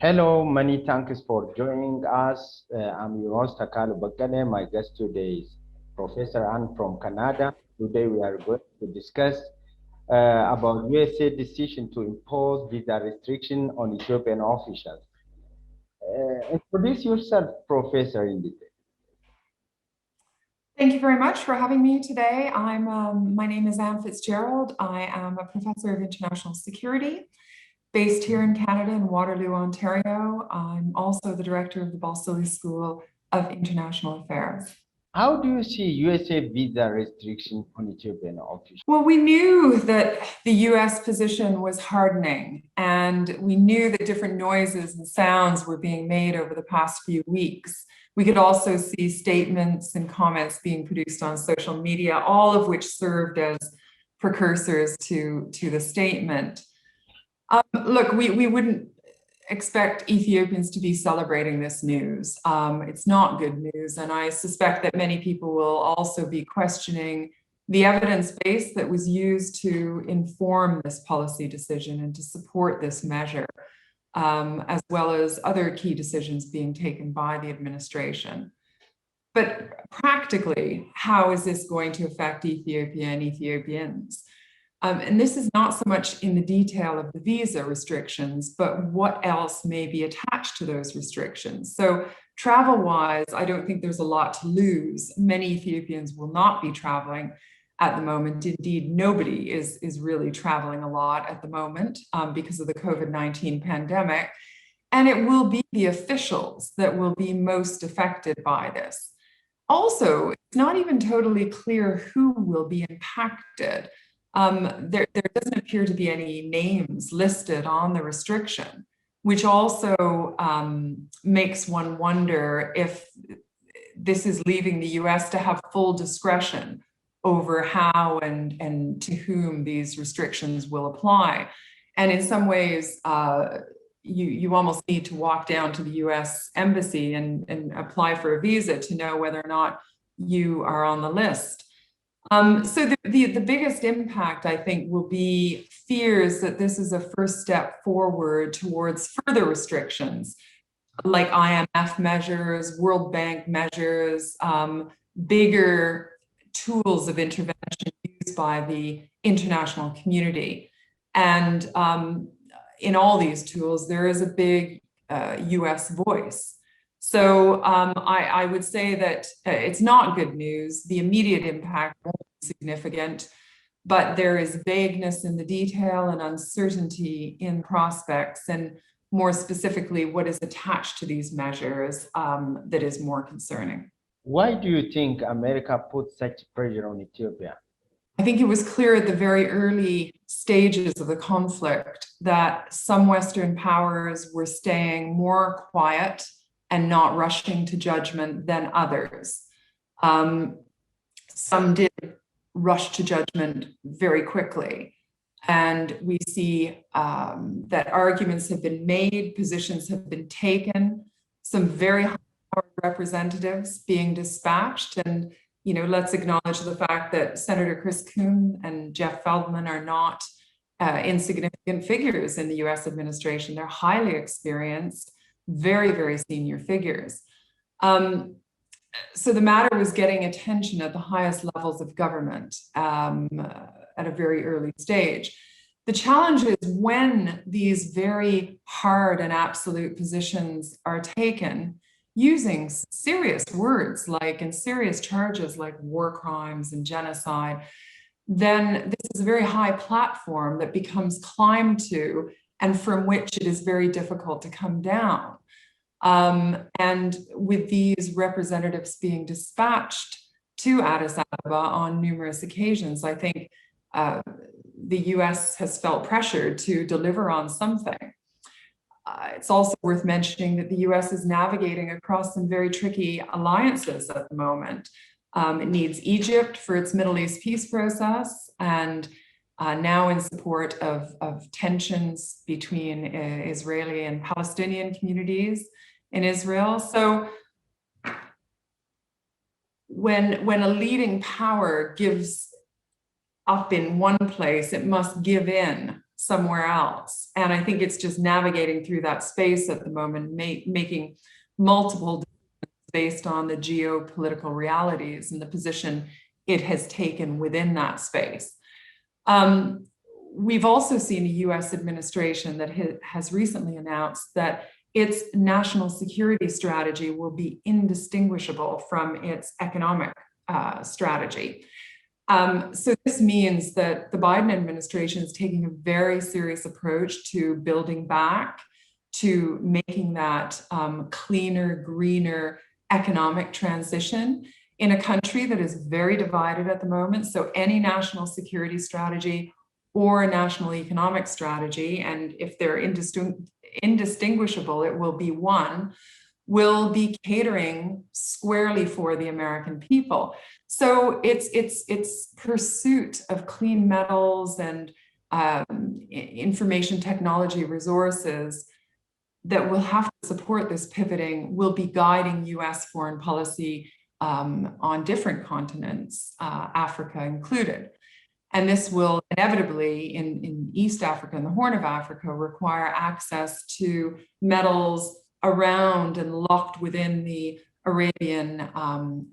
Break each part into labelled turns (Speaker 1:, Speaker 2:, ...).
Speaker 1: Hello, many thanks for joining us. I'm your host, Akalu Bakane. My guest today is Professor Anne from Canada. Today we are going to discuss about USA decision to impose visa restriction on Ethiopian officials. Introduce yourself, Professor, in detail.
Speaker 2: Thank you very much for having me today. My name is Anne Fitzgerald. I am a professor of international security based here in Canada in Waterloo, Ontario. I'm also the director of the Balsillie School of International Affairs.
Speaker 1: How do you see USA visa restriction on Ethiopian officials?
Speaker 2: Well, we knew that the US position was hardening, and we knew that different noises and sounds were being made over the past few weeks. We could also see statements and comments being produced on social media, all of which served as precursors to the statement. Look, we wouldn't expect Ethiopians to be celebrating this news. It's not good news, and I suspect that many people will also be questioning the evidence base that was used to inform this policy decision and to support this measure, as well as other key decisions being taken by the administration. But practically, how is this going to affect Ethiopia and Ethiopians? And this is not so much in the detail of the visa restrictions, but what else may be attached to those restrictions. So travel-wise, I don't think there's a lot to lose. Many Ethiopians will not be traveling at the moment. Indeed, nobody is really traveling a lot at the moment because of the COVID-19 pandemic. And it will be the officials that will be most affected by this. Also, it's not even totally clear who will be impacted. There doesn't appear to be any names listed on the restriction, which also makes one wonder if this is leaving the US to have full discretion over how and to whom these restrictions will apply. And in some ways, you almost need to walk down to the US embassy and apply for a visa to know whether or not you are on the list. So the biggest impact, I think, will be fears that this is a first step forward towards further restrictions, like IMF measures, World Bank measures, bigger tools of intervention used by the international community. And in all these tools, there is a big US voice. So I would say that it's not good news. The immediate impact won't be significant, but there is vagueness in the detail and uncertainty in prospects, and more specifically, what is attached to these measures that is more concerning.
Speaker 1: Why do you think America put such pressure on Ethiopia?
Speaker 2: I think it was clear at the very early stages of the conflict that some Western powers were staying more quiet and not rushing to judgment than others. Some did rush to judgment very quickly. And we see that arguments have been made, positions have been taken, some very high representatives being dispatched. And let's acknowledge the fact that Senator Chris Coons and Jeff Feldman are not insignificant figures in the US administration. They're highly experienced, very, very senior figures. So the matter was getting attention at the highest levels of government at a very early stage. The challenge is when these very hard and absolute positions are taken using serious words and serious charges like war crimes and genocide, then this is a very high platform that becomes climbed to and from which it is very difficult to come down. And with these representatives being dispatched to Addis Ababa on numerous occasions, I think the US has felt pressured to deliver on something. It's also worth mentioning that the US is navigating across some very tricky alliances at the moment. It needs Egypt for its Middle East peace process, and now in support of tensions between Israeli and Palestinian communities in Israel. So when a leading power gives up in one place, it must give in somewhere else. And I think it's just navigating through that space at the moment, making multiple decisions based on the geopolitical realities and the position it has taken within that space. We've also seen a US administration that has recently announced that its national security strategy will be indistinguishable from its economic strategy. So this means that the Biden administration is taking a very serious approach to building back, to making that cleaner, greener economic transition in a country that is very divided at the moment. So any national security strategy or a national economic strategy, and if they're indistinguishable, it will be one, will be catering squarely for the American people. So it's pursuit of clean metals and information technology resources that will have to support this pivoting, will be guiding US foreign policy on different continents, Africa included. And this will inevitably, in East Africa and the Horn of Africa, require access to metals around and locked within the Arabian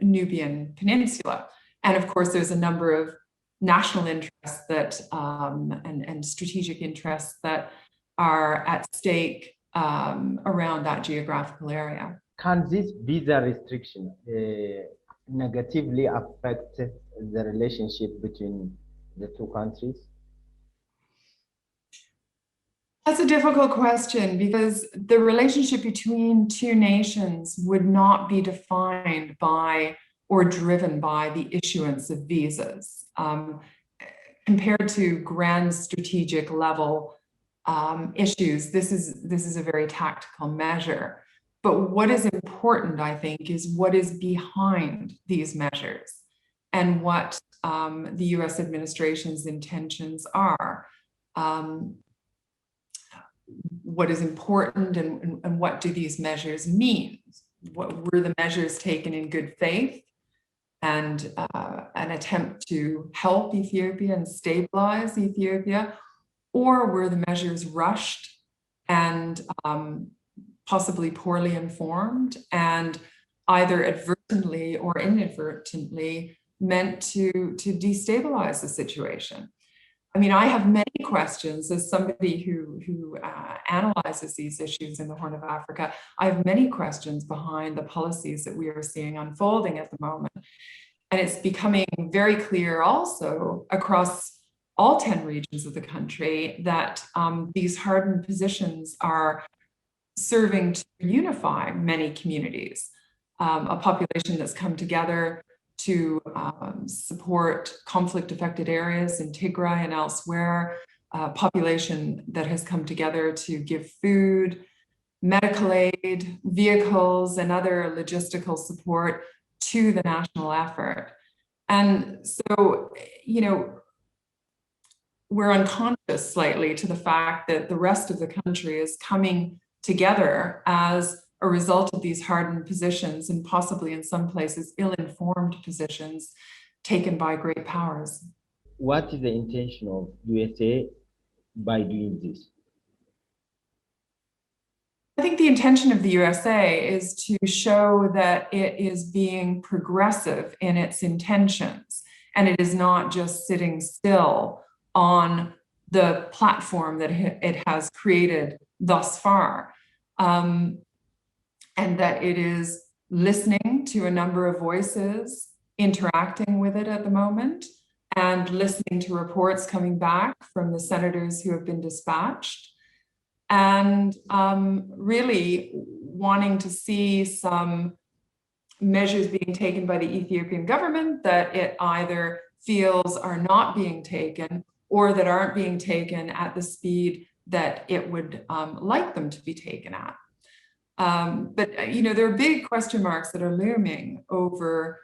Speaker 2: Nubian Peninsula. And of course, there's a number of national interests that and strategic interests that are at stake around that geographical area.
Speaker 1: Can this visa restriction negatively affect the relationship between the two countries?
Speaker 2: That's a difficult question because the relationship between two nations would not be defined by or driven by the issuance of visas. Compared to grand strategic level issues, this is a very tactical measure. But what is important, I think, is what is behind these measures and what the US administration's intentions are. What is important and what do these measures mean? What were the measures taken in good faith and an attempt to help Ethiopia and stabilize Ethiopia? Or were the measures rushed and possibly poorly informed and either advertently or inadvertently meant to destabilize the situation? I mean, I have many questions as somebody who analyzes these issues in the Horn of Africa. I have many questions behind the policies that we are seeing unfolding at the moment. And it's becoming very clear also across all 10 regions of the country that these hardened positions are serving to unify many communities, a population that's come together to support conflict-affected areas in Tigray and elsewhere, a population that has come together to give food, medical aid, vehicles, and other logistical support to the national effort. And so, you know, we're unconscious slightly to the fact that the rest of the country is coming together as a result of these hardened positions and possibly in some places ill-informed positions taken by great powers.
Speaker 1: What is the intention of USA by doing this?
Speaker 2: I think the intention of the USA is to show that it is being progressive in its intentions and it is not just sitting still on the platform that it has created thus far. And that it is listening to a number of voices, interacting with it at the moment, and listening to reports coming back from the senators who have been dispatched, and really wanting to see some measures being taken by the Ethiopian government that it either feels are not being taken or that aren't being taken at the speed that it would like them to be taken at. But, you know, there are big question marks that are looming over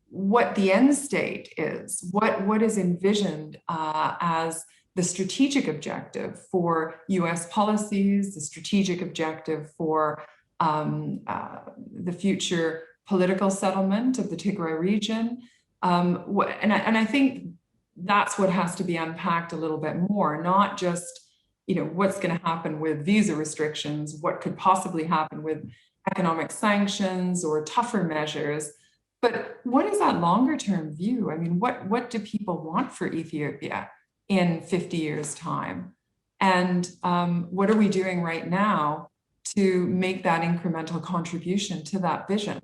Speaker 2: what the end state is, what is envisioned as the strategic objective for US policies, the strategic objective for the future political settlement of the Tigray region. And I think that's what has to be unpacked a little bit more, not just, what's going to happen with visa restrictions, what could possibly happen with economic sanctions or tougher measures, but what is that longer term view? I mean, what do people want for Ethiopia in 50 years' time? And what are we doing right now to make that incremental contribution to that vision?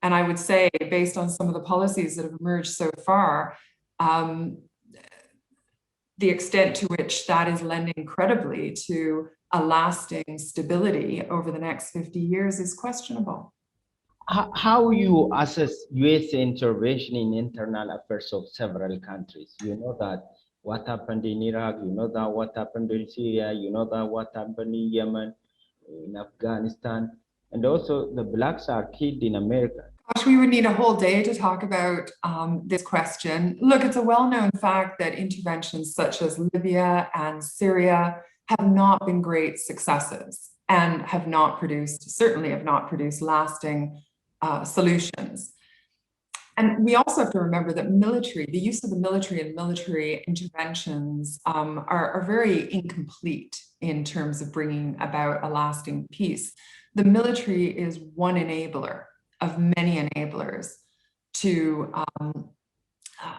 Speaker 2: And I would say, based on some of the policies that have emerged so far, the extent to which that is lending credibly to a lasting stability over the next 50 years is questionable.
Speaker 1: How you assess U.S. intervention in internal affairs of several countries? You know that what happened in Iraq, you know that what happened in Syria, you know that what happened in Yemen, in Afghanistan, and also the blacks are killed in America.
Speaker 2: Gosh, we would need a whole day to talk about this question. Look, it's a well-known fact that interventions such as Libya and Syria have not been great successes and certainly have not produced lasting solutions. And we also have to remember that the use of the military and military interventions are very incomplete in terms of bringing about a lasting peace. The military is one enabler of many enablers to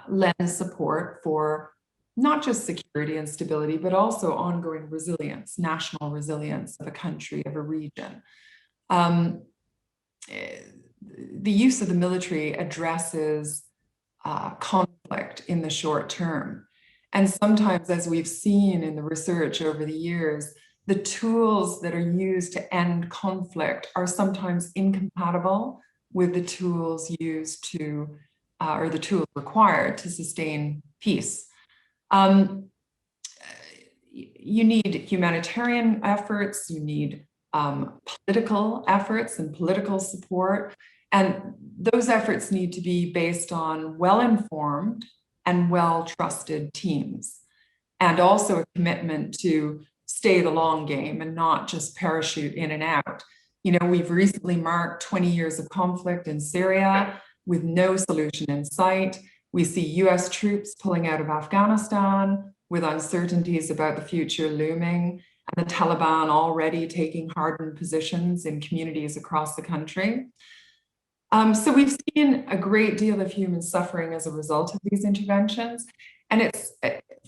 Speaker 2: lend support for not just security and stability, but also ongoing resilience, national resilience of a country, of a region. The use of the military addresses conflict in the short term. And sometimes, as we've seen in the research over the years, the tools that are used to end conflict are sometimes incompatible with the tools used to, or the tools required to sustain peace. You need humanitarian efforts, you need political efforts and political support, and those efforts need to be based on well-informed and well-trusted teams, and also a commitment to stay the long game and not just parachute in and out. We've recently marked 20 years of conflict in Syria with no solution in sight. We see US troops pulling out of Afghanistan with uncertainties about the future looming, and the Taliban already taking hardened positions in communities across the country. So we've seen a great deal of human suffering as a result of these interventions. And it's,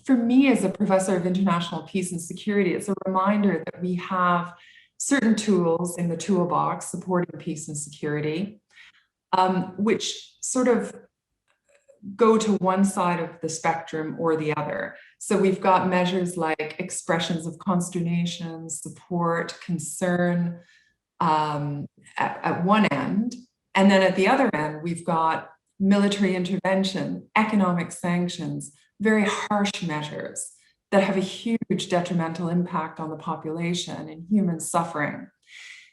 Speaker 2: for me as a professor of international peace and security, it's a reminder that we have certain tools in the toolbox supporting peace and security, which sort of go to one side of the spectrum or the other. So we've got measures like expressions of consternation, support, concern at one end. And then at the other end, we've got military intervention, economic sanctions, very harsh measures that have a huge detrimental impact on the population and human suffering.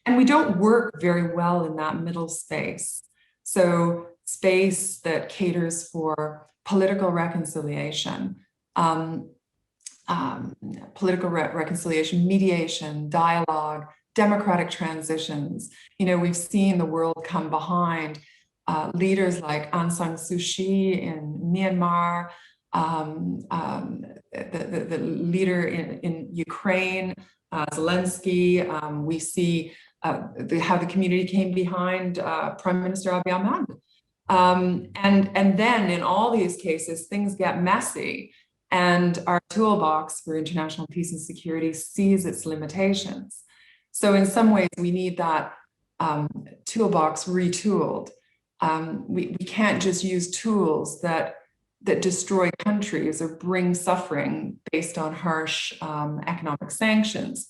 Speaker 2: And we don't work very well in that middle space. So space that caters for political reconciliation, mediation, dialogue, democratic transitions. We've seen the world come behind leaders like Aung San Suu Kyi in Myanmar, the leader in Ukraine, Zelensky. We see how the community came behind Prime Minister Abiy Ahmed. And then in all these cases, things get messy, and our toolbox for international peace and security sees its limitations. So in some ways, we need that toolbox retooled. We can't just use tools that destroy countries or bring suffering based on harsh economic sanctions.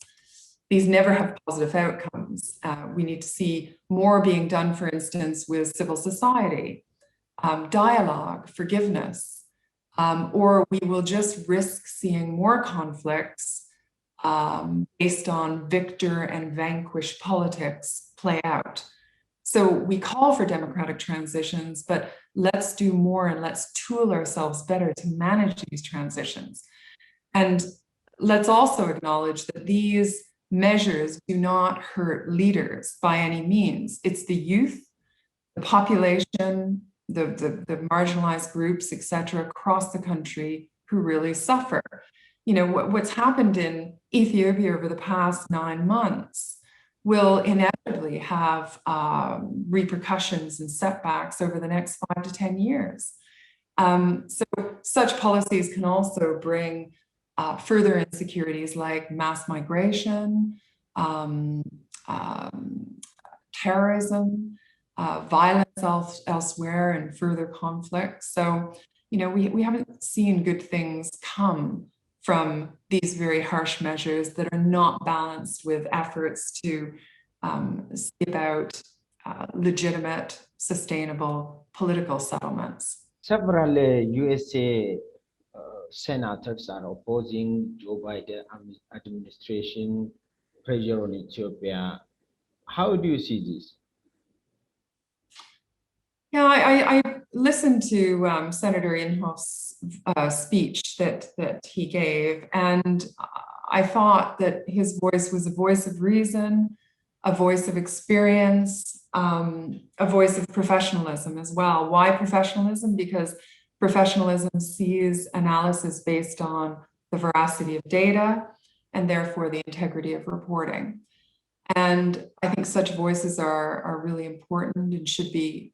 Speaker 2: These never have positive outcomes. We need to see more being done, for instance, with civil society, dialogue, forgiveness, or we will just risk seeing more conflicts based on victor and vanquish politics play out. So we call for democratic transitions, but let's do more and let's tool ourselves better to manage these transitions. And let's also acknowledge that these measures do not hurt leaders by any means. It's the youth, the population, the marginalized groups, et cetera, across the country who really suffer. You know, what's happened in Ethiopia over the past 9 months will inevitably have repercussions and setbacks over the next 5 to 10 years. So such policies can also bring further insecurities like mass migration, terrorism, violence elsewhere, and further conflict. So, you know, we haven't seen good things come from these very harsh measures that are not balanced with efforts to see about legitimate, sustainable political settlements.
Speaker 1: Several USA senators are opposing Joe Biden administration pressure on Ethiopia. How do you see this?
Speaker 2: Yeah, I listened to Senator Inhofe's speech that he gave, and I thought that his voice was a voice of reason, a voice of experience, a voice of professionalism as well. Why professionalism? Because professionalism sees analysis based on the veracity of data and therefore the integrity of reporting. And I think such voices are really important and should be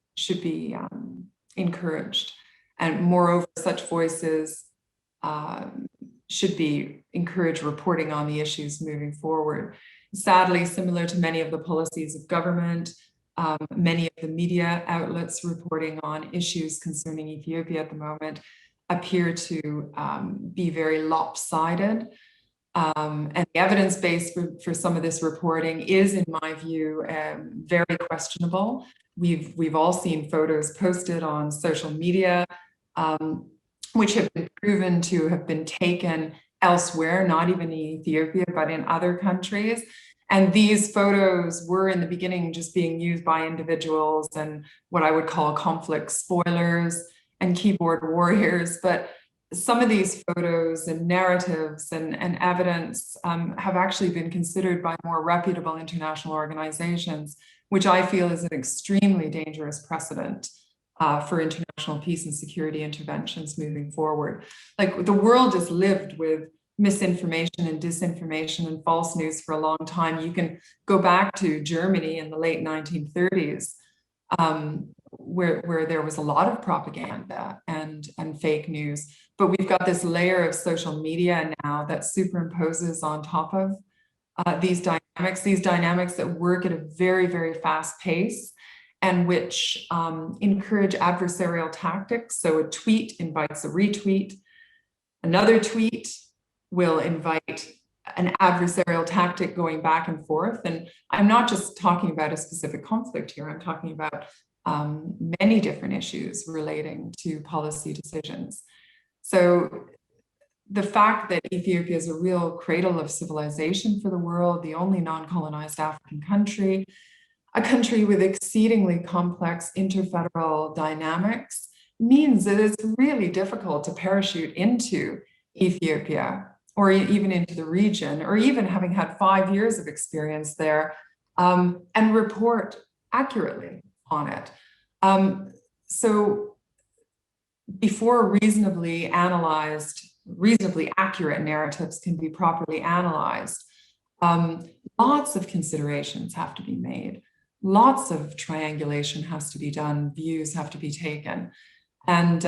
Speaker 2: encouraged. And moreover, such voices should be encouraged reporting on the issues moving forward. Sadly, similar to many of the policies of government, many of the media outlets reporting on issues concerning Ethiopia at the moment appear to be very lopsided. And the evidence base for some of this reporting is, in my view, very questionable. We've all seen photos posted on social media, which have been proven to have been taken elsewhere, not even in Ethiopia, but in other countries. And these photos were in the beginning just being used by individuals and what I would call conflict spoilers and keyboard warriors. But some of these photos and narratives and evidence have actually been considered by more reputable international organizations, which I feel is an extremely dangerous precedent for international peace and security interventions moving forward. Like, the world has lived with misinformation and disinformation and false news for a long time. You can go back to Germany in the late 1930s, where there was a lot of propaganda and fake news. But we've got this layer of social media now that superimposes on top of these dynamics that work at a very, very fast pace and which encourage adversarial tactics. So a tweet invites a retweet, another tweet will invite an adversarial tactic going back and forth. And I'm not just talking about a specific conflict here, I'm talking about many different issues relating to policy decisions. So the fact that Ethiopia is a real cradle of civilization for the world, the only non-colonized African country, a country with exceedingly complex interfederal dynamics, means that it's really difficult to parachute into Ethiopia or even into the region, or even having had 5 years of experience there, and report accurately on it. So before reasonably accurate narratives can be properly analyzed, lots of considerations have to be made. Lots of triangulation has to be done, views have to be taken. And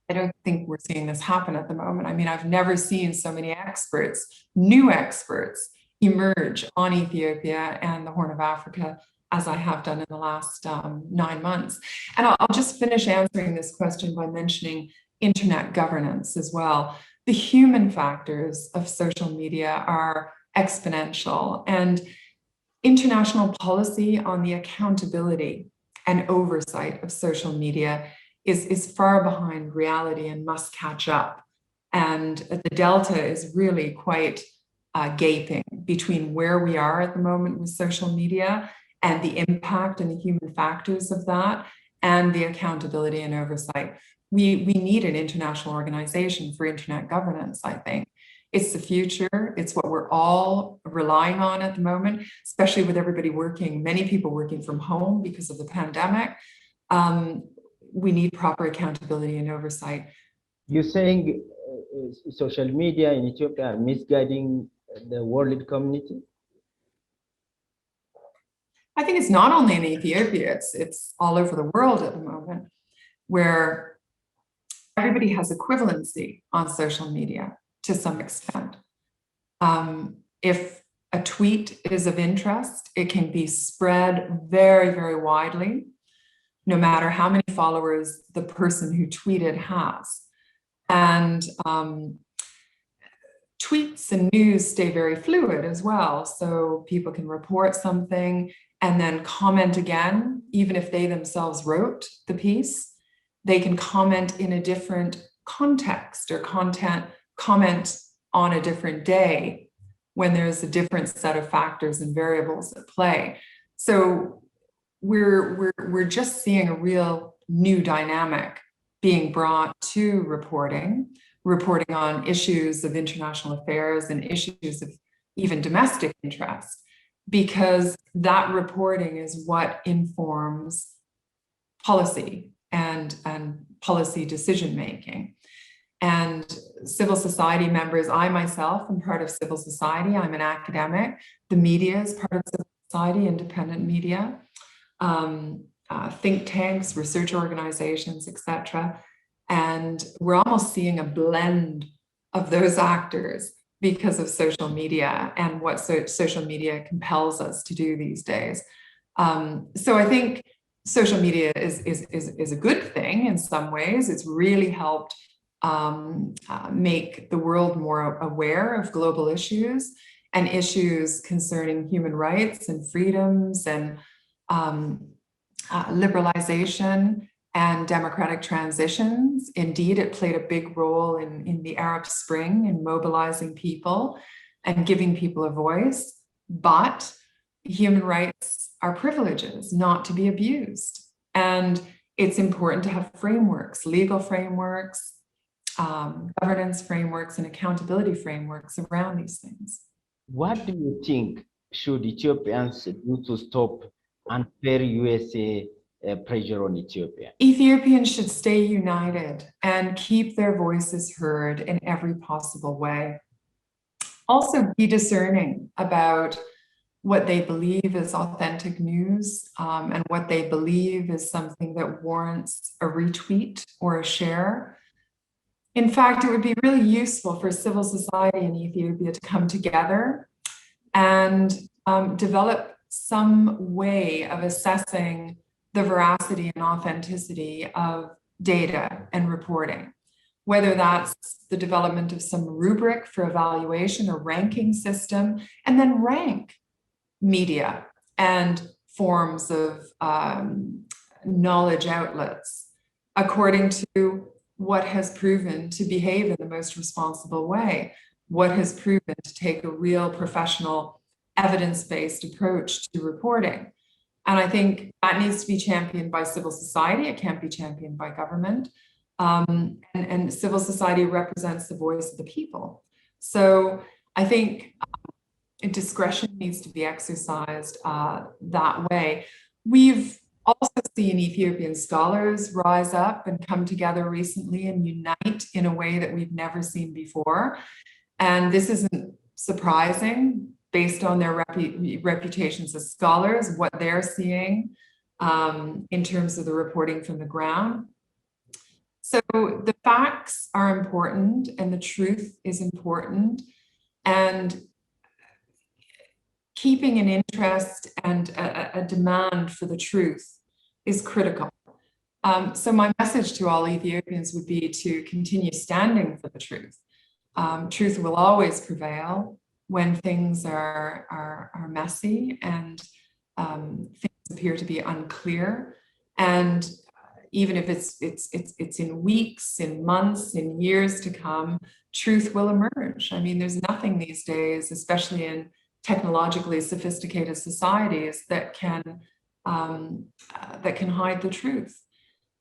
Speaker 2: I don't think we're seeing this happen at the moment. I mean, I've never seen so many experts, new experts, emerge on Ethiopia and the Horn of Africa as I have done in the last 9 months. And I'll just finish answering this question by mentioning internet governance as well. The human factors of social media are exponential, and international policy on the accountability and oversight of social media is far behind reality and must catch up. And the delta is really quite gaping between where we are at the moment with social media and the impact and the human factors of that and the accountability and oversight. We need an international organization for internet governance, I think. It's the future. It's what we're all relying on at the moment, especially with everybody working, many people working from home because of the pandemic. we need proper accountability and oversight.
Speaker 1: You're saying social media in Ethiopia are misguiding the world community?
Speaker 2: I think it's not only in Ethiopia, it's all over the world at the moment, where everybody has equivalency on social media to some extent. If a tweet is of interest, it can be spread very, very widely, no matter how many followers the person who tweeted has. And tweets and news stay very fluid as well. So people can report something and then comment again, even if they themselves wrote the piece. They can comment in a different context or comment on a different day when there's a different set of factors and variables at play. So we're just seeing a real new dynamic being brought to reporting on issues of international affairs and issues of even domestic interest, because that reporting is what informs policy and policy decision making. And civil society members, I myself am part of civil society, I'm an academic, the media is part of civil society, independent media, think tanks, research organizations, etc. And we're almost seeing a blend of those actors because of social media and what social media compels us to do these days. So I think social media is a good thing in some ways. It's really helped make the world more aware of global issues and issues concerning human rights and freedoms and liberalization and democratic transitions. Indeed, it played a big role in the Arab Spring in mobilizing people and giving people a voice. But human rights are privileges not to be abused. And it's important to have frameworks, legal frameworks, governance frameworks, and accountability frameworks around these things.
Speaker 1: What do you think should Ethiopians do to stop unfair USA pressure on Ethiopia?
Speaker 2: Ethiopians should stay united and keep their voices heard in every possible way. Also be discerning about what they believe is authentic news and what they believe is something that warrants a retweet or a share. In fact, it would be really useful for civil society in Ethiopia to come together and develop some way of assessing the veracity and authenticity of data and reporting, whether that's the development of some rubric for evaluation or ranking system, and then rank media and forms of knowledge outlets according to what has proven to behave in the most responsible way, what has proven to take a real professional evidence-based approach to reporting. And I think that needs to be championed by civil society. It can't be championed by government. And civil society represents the voice of the people. So I think discretion needs to be exercised that way. We've also seen Ethiopian scholars rise up and come together recently and unite in a way that we've never seen before. And this isn't surprising based on their reputations as scholars, what they're seeing in terms of the reporting from the ground. So the facts are important and the truth is important, and keeping an interest and a demand for the truth is critical. So my message to all Ethiopians would be to continue standing for the truth. Truth will always prevail when things are messy and things appear to be unclear. And even if it's in weeks, in months, in years to come, truth will emerge. I mean, there's nothing these days, especially in technologically sophisticated societies, that can hide the truth.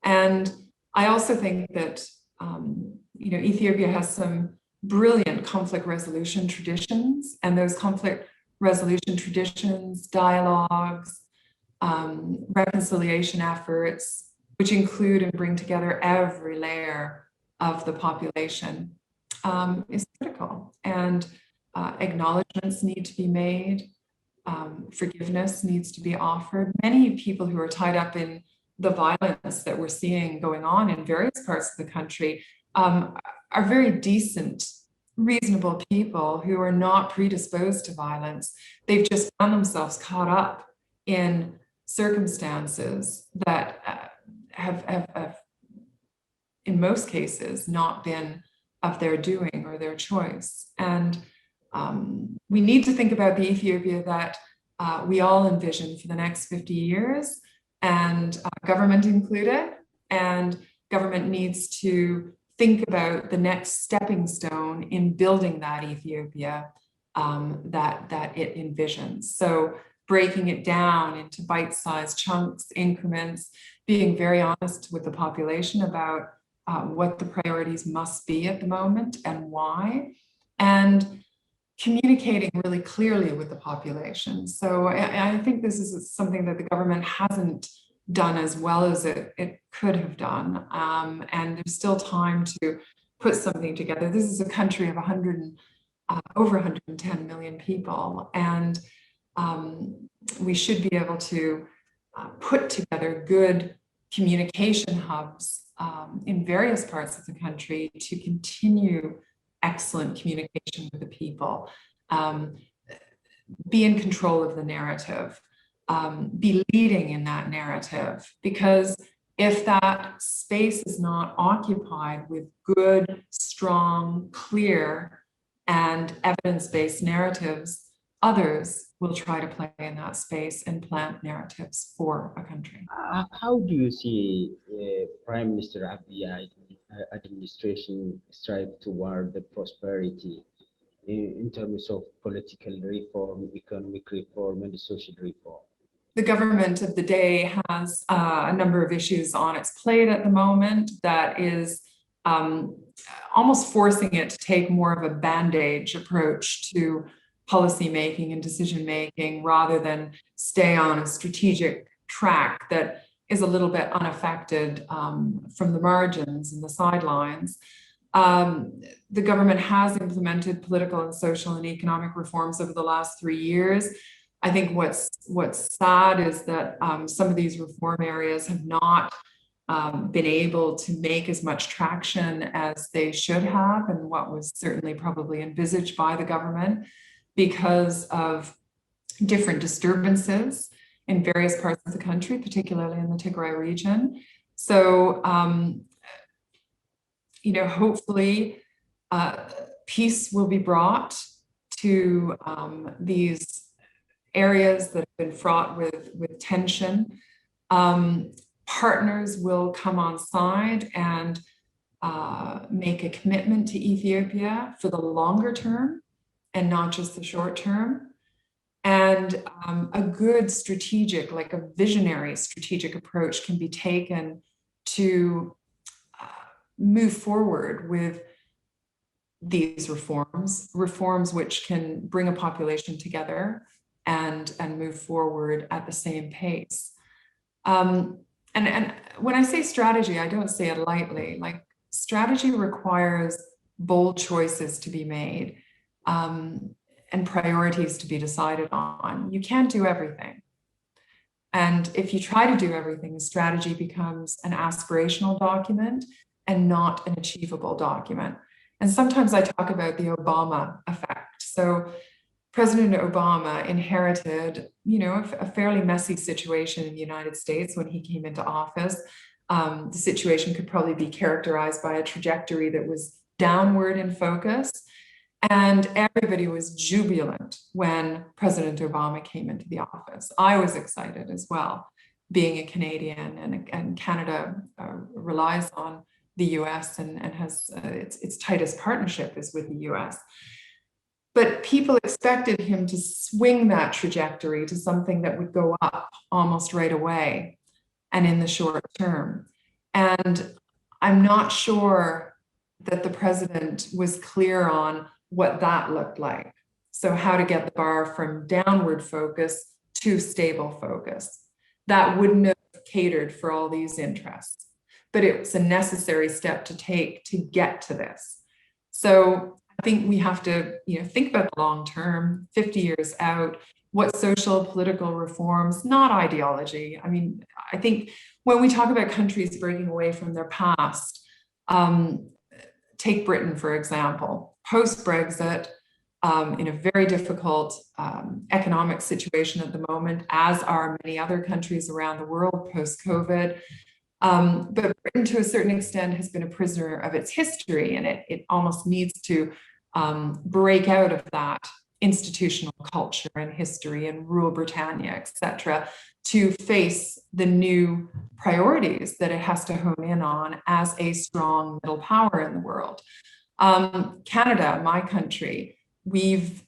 Speaker 2: And I also think that Ethiopia has some brilliant conflict resolution traditions, and those conflict resolution traditions, dialogues, reconciliation efforts, which include and bring together every layer of the population, is critical. And acknowledgements need to be made. Forgiveness needs to be offered. Many people who are tied up in the violence that we're seeing going on in various parts of the country are very decent, reasonable people who are not predisposed to violence. They've just found themselves caught up in circumstances that have, in most cases, not been of their doing or their choice. And we need to think about the Ethiopia that we all envision for the next 50 years, and government included, and government needs to think about the next stepping stone in building that Ethiopia that it envisions. So breaking it down into bite-sized chunks, increments, being very honest with the population about what the priorities must be at the moment and why, and communicating really clearly with the population. So I think this is something that the government hasn't done as well as it could have done. And there's still time to put something together. This is a country of over 110 million people. And we should be able to put together good communication hubs in various parts of the country to continue excellent communication with the people, be in control of the narrative, be leading in that narrative, because if that space is not occupied with good, strong, clear, and evidence-based narratives, others will try to play in that space and plant narratives for a country.
Speaker 1: How do you see Prime Minister Abiy administration strive toward the prosperity in terms of political reform, economic reform, and social reform?
Speaker 2: The government of the day has a number of issues on its plate at the moment that is almost forcing it to take more of a bandage approach to policy making and decision making, rather than stay on a strategic track that is a little bit unaffected from the margins and the sidelines. The government has implemented political and social and economic reforms over the last 3 years. I think what's sad is that some of these reform areas have not been able to make as much traction as they should have, and what was certainly probably envisaged by the government, because of different disturbances in various parts of the country, particularly in the Tigray region. So, hopefully peace will be brought to these areas that have been fraught with tension. Partners will come on side and make a commitment to Ethiopia for the longer term and not just the short term. And a good strategic, like a visionary strategic approach can be taken to move forward with these reforms which can bring a population together and move forward at the same pace. And when I say strategy, I don't say it lightly. Like, strategy requires bold choices to be made and priorities to be decided on. You can't do everything. And if you try to do everything, strategy becomes an aspirational document and not an achievable document. And sometimes I talk about the Obama effect. So President Obama inherited, a fairly messy situation in the United States when he came into office. The situation could probably be characterized by a trajectory that was downward in focus. And everybody was jubilant when President Obama came into the office. I was excited as well, being a Canadian, and Canada relies on the US and has its tightest partnership is with the US. But people expected him to swing that trajectory to something that would go up almost right away and in the short term. And I'm not sure that the president was clear on what that looked like. So how to get the bar from downward focus to stable focus. That wouldn't have catered for all these interests, but it's a necessary step to take to get to this. So I think we have to, think about the long term, 50 years out, what social, political reforms, not ideology. I mean, I think when we talk about countries breaking away from their past, take Britain, for example, post-Brexit, in a very difficult economic situation at the moment, as are many other countries around the world post-COVID. But Britain, to a certain extent, has been a prisoner of its history, and it almost needs to break out of that institutional culture and history and rule Britannia, etc., to face the new priorities that it has to hone in on as a strong middle power in the world. Canada, my country, we've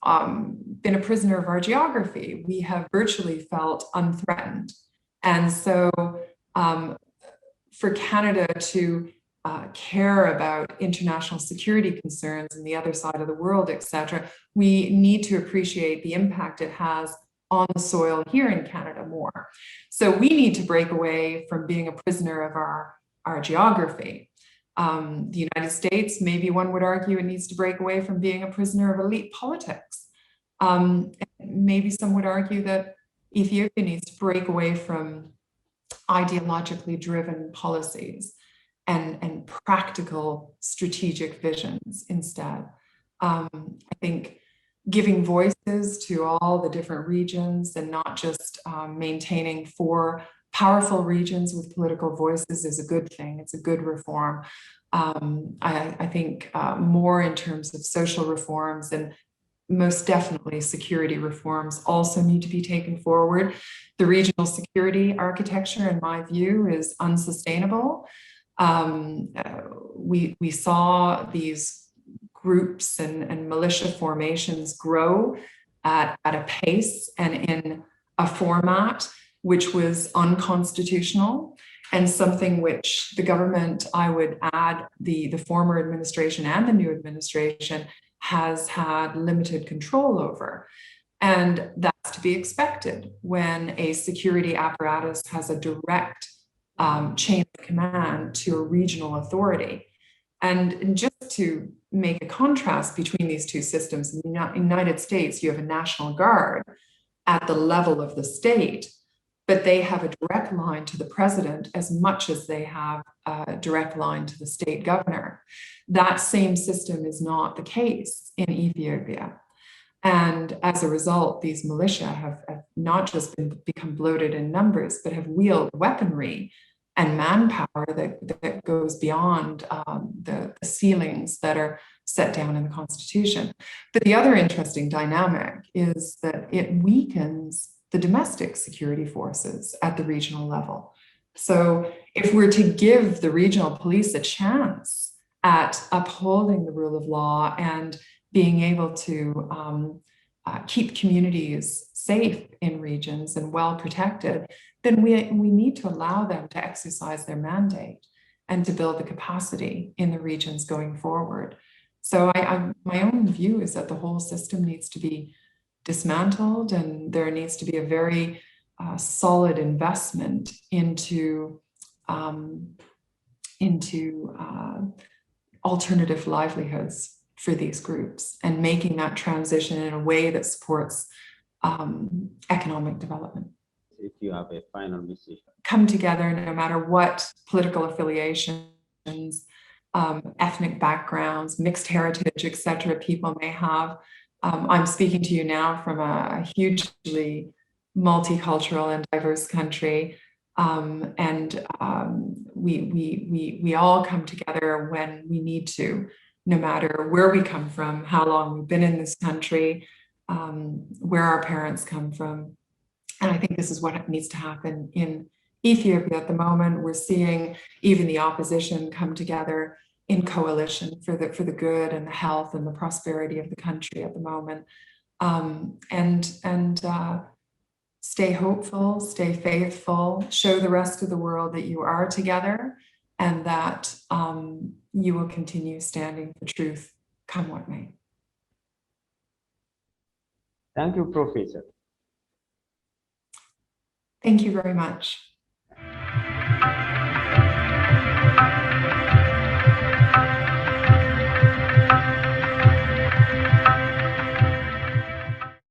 Speaker 2: been a prisoner of our geography. We have virtually felt unthreatened. And so for Canada to care about international security concerns in the other side of the world, etc., we need to appreciate the impact it has on the soil here in Canada more. So we need to break away from being a prisoner of our geography. The United States, maybe one would argue, it needs to break away from being a prisoner of elite politics. Maybe some would argue that Ethiopia needs to break away from ideologically driven policies and practical strategic visions instead. I think giving voices to all the different regions and not just maintaining 4 powerful regions with political voices is a good thing. It's a good reform. I think more in terms of social reforms and most definitely security reforms also need to be taken forward. The regional security architecture, in my view, is unsustainable. We saw these groups and militia formations grow at a pace and in a format which was unconstitutional, and something which the government, I would add, the former administration and the new administration, has had limited control over. And that's to be expected when a security apparatus has a direct chain of command to a regional authority. And just to make a contrast between these two systems, in the United States, you have a National Guard at the level of the state, but they have a direct line to the president as much as they have a direct line to the state governor. That same system is not the case in Ethiopia. And as a result, these militia have not just become bloated in numbers, but have wielded weaponry and manpower that goes beyond the ceilings that are set down in the Constitution. But the other interesting dynamic is that it weakens the domestic security forces at the regional level. So if we're to give the regional police a chance at upholding the rule of law and being able to keep communities safe in regions and well protected, then we need to allow them to exercise their mandate and to build the capacity in the regions going forward. So my own view is that the whole system needs to be dismantled, and there needs to be a very solid investment into alternative livelihoods for these groups and making that transition in a way that supports economic development.
Speaker 3: If you have a final message.
Speaker 2: Come together no matter what political affiliations, ethnic backgrounds, mixed heritage, etc. people may have. I'm speaking to you now from a hugely multicultural and diverse country. We all come together when we need to, no matter where we come from, how long we've been in this country, where our parents come from. And I think this is what needs to happen in Ethiopia at the moment. We're seeing even the opposition come together in coalition for the good and the health and the prosperity of the country at the moment. Stay hopeful, stay faithful, show the rest of the world that you are together and that you will continue standing for truth, come what may.
Speaker 1: Thank you, Professor.
Speaker 2: Thank you very much.